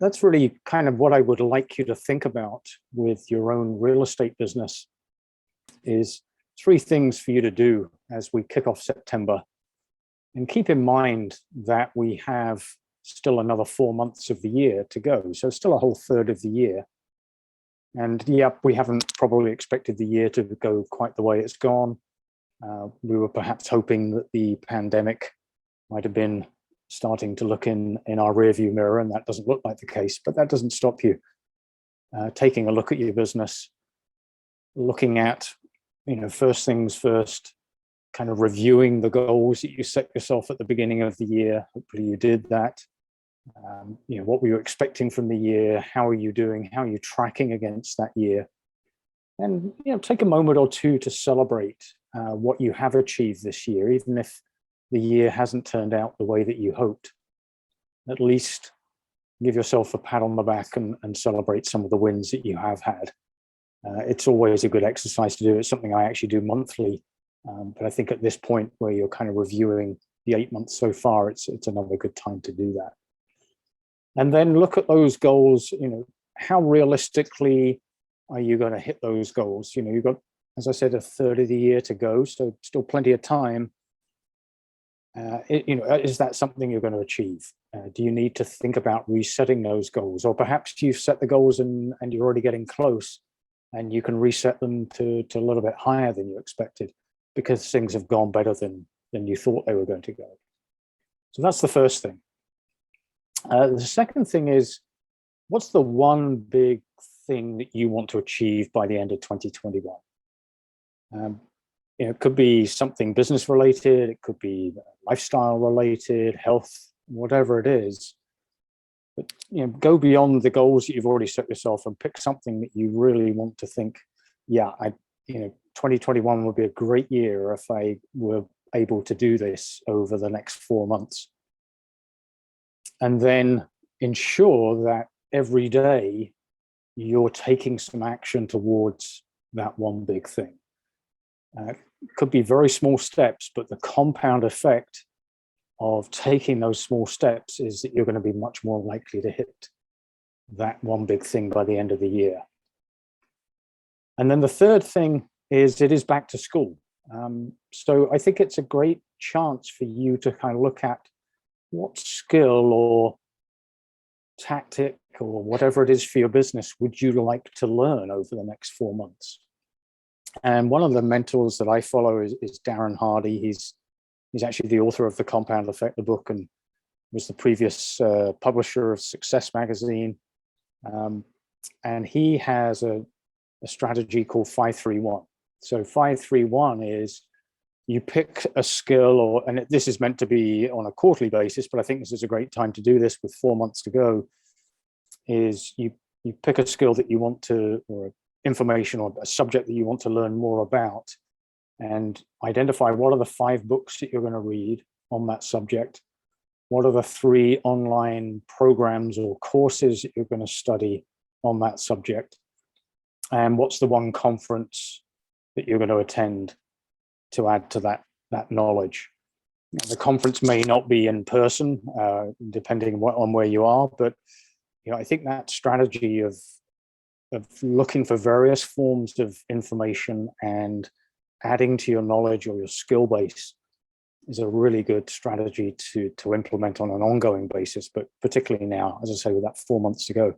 that's really kind of what I would like you to think about with your own real estate business is 3 things for you to do as we kick off September. And keep in mind that we have still another 4 months of the year to go. So still a whole third of the year. And yep, we haven't probably expected the year to go quite the way it's gone. We were perhaps hoping that the pandemic might have been starting to look in our rearview mirror, and that doesn't look like the case, but that doesn't stop you taking a look at your business, looking at, first things first, kind of reviewing the goals that you set yourself at the beginning of the year. Hopefully you did that. What were you expecting from the year? How are you doing? How are you tracking against that year? And, take a moment or two to celebrate what you have achieved this year, even if the year hasn't turned out the way that you hoped. At least give yourself a pat on the back and celebrate some of the wins that you have had. It's always a good exercise to do. It's something I actually do monthly. But I think at this point where you're kind of reviewing the 8 months so far, it's another good time to do that. And then look at those goals. How realistically are you going to hit those goals? You've got, as I said, a third of the year to go, so still plenty of time. Is that something you're going to achieve? Do you need to think about resetting those goals? Or perhaps you've set the goals and you're already getting close and you can reset them to a little bit higher than you expected because things have gone better than you thought they were going to go. So that's the first thing. The second thing is, what's the one big thing that you want to achieve by the end of 2021? It could be something business related, it could be lifestyle related, health, whatever it is. But go beyond the goals that you've already set yourself and pick something that you really want to think, 2021 would be a great year if I were able to do this over the next 4 months. And then ensure that every day you're taking some action towards that one big thing. It could be very small steps, but the compound effect of taking those small steps is that you're going to be much more likely to hit that one big thing by the end of the year. And then the third thing is it is back to school. So I think it's a great chance for you to kind of look at what skill or tactic or whatever it is for your business would you like to learn over the next 4 months. And one of the mentors that I follow is Darren Hardy. He's actually the author of The Compound Effect, the book, and was the previous publisher of Success Magazine. And he has a strategy called 5-3-1. So 5-3-1 is you pick a skill, and this is meant to be on a quarterly basis, but I think this is a great time to do this with 4 months to go, is you pick a skill that you want to, or information or a subject that you want to learn more about, and identify what are the 5 books that you're going to read on that subject. What are the 3 online programs or courses that you're going to study on that subject? And what's the one conference that you're going to attend to add to that knowledge? The conference may not be in person, depending on where you are, but I think that strategy of looking for various forms of information and adding to your knowledge or your skill base is a really good strategy to implement on an ongoing basis, but particularly now, as I say, with that 4 months to go.